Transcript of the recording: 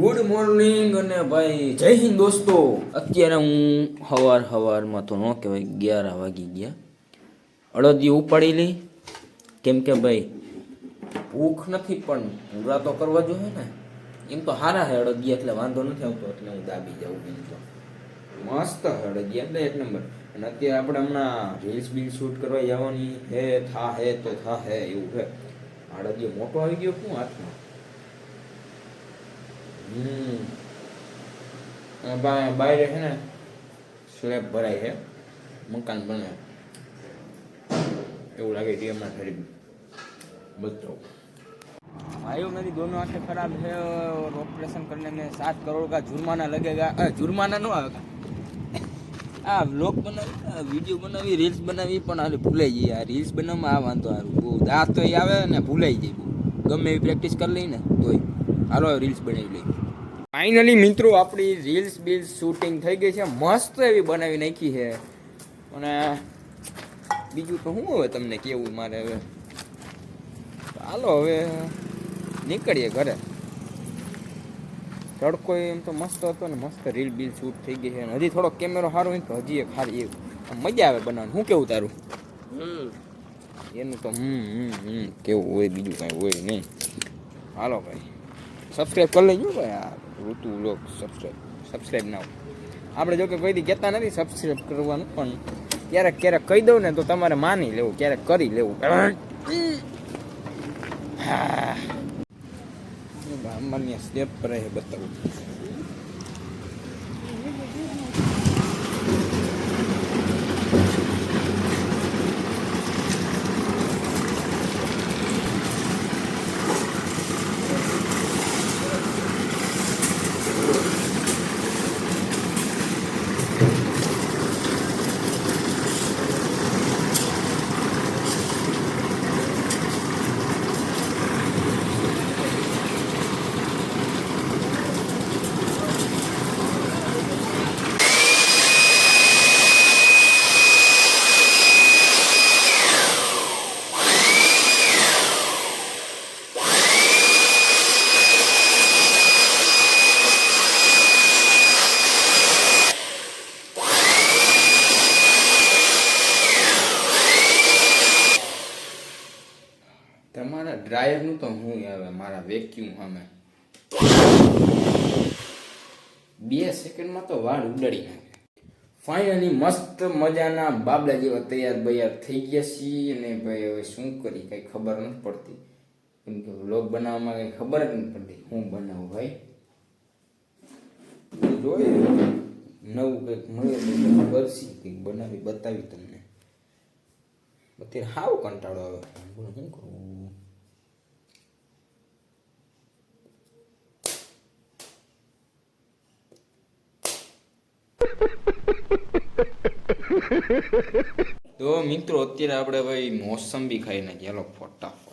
Good morning અને ભાઈ જય હિન્દ દોસ્તો. અત્યારે હું સવારમાં તો ન કહેવાય 11 વાગી ગયા. અડદિયું ઉપાડી લઈ કેમ કે ભાઈ ભૂખ નથી પણ પૂરા તો કરવા જોઈએ ને. એમ તો સારા છે અડદિયા એટલે વાંધો નથી આવતો એટલે હું દાબી જાઉં. એમ તો મસ્ત અડદિયા એટલે એક નંબર. અને અત્યારે આપણે હમણાં રીલ્સ બિલ શૂટ કરવા જવાની હે તો થા હે એવું છે. અડદિયો મોટો આવી ગયો શું હાથમાં. બહાર છે ને સ્લેબ ભરાય છે, મકાન બને એવું લાગે ટીએમ ના ખરીદ बच्चों भाइयों मेरी दोनों आंखें खराब है और ऑपरेशन करने में 7 करोड़ का जुर्माना लगेगा. जुर्माना नो आवेगा. આ વ્લોગ બનાવી, વિડીયો બનાવી, રીલ્સ બનાવી પણ હાલે ભૂલાઈ જાય. આ રીલ્સ બનાવવામાં આ વાંધો સારું બહુ દાંત તો એ આવે ને ભૂલાઈ જાય બહુ. ગમે એવી પ્રેક્ટિસ કરી લઈ ને તોય હાલો રીલ્સ બનાવી લઈ. ફાઇનલી મિત્રો આપણી રીલ્સ બિલ્સ શૂટિંગ થઈ ગઈ છે, મસ્ત એવી બનાવી નાખી છે. અને બીજું તો શું હવે તમને કેવું મારે. હવે ચાલો હવે નીકળીએ ઘરે. તડકો એમ તો મસ્ત હતો ને, મસ્ત રીલ બિલ શૂટ થઈ ગઈ છે. હજી થોડો કેમેરો સારો હોય તો હજી એક સારી મજા આવે બનાવવાનું. શું કેવું તારું? એનું તો કેવું હોય, બીજું કાંઈ હોય નહીં. હાલો ભાઈ સબસ્ક્રાઈબ કરી લેજો ભાઈ. આ ઋતુ લોક સબસ્ક્રાઈબ ના હોય. આપણે જો કે કોઈ દી કહેતા નથી સબસ્ક્રાઈબ કરવાનું, પણ ક્યારેક કહી દઉં ને તો તમારે માની લેવું, ક્યારેક કરી લેવું. હા અમારી સ્ટેપ પર બતાવું. તમારા ડ્રાયરનું તો હું આવે મારા વેક્યુમ સામે 2 સેકન્ડમાં તો વાળ ઉડાડી નાખે. ફાઇનલી મસ્ત મજાના બાબલા જેવા તૈયાર થઈ ગયા છીએ. અને ભાઈ હવે શું કરી કંઈ ખબર નથી પડતી, કેમ કે વ્લોગ બનાવવામાં કંઈ ખબર જ નથી પડતી હું બનાવું ભાઈ. જોઈએ નવું કંઈક મળે તો ખબર છે કંઈક બનાવી બતાવી તમને. અત્યારે હાવ કંટાળો આવે, શું કરું. તો મિત્રો અત્યારે આપણે ભાઈ મોસંબી ખાઈ નાખીએ. ચાલો ફટાફટ.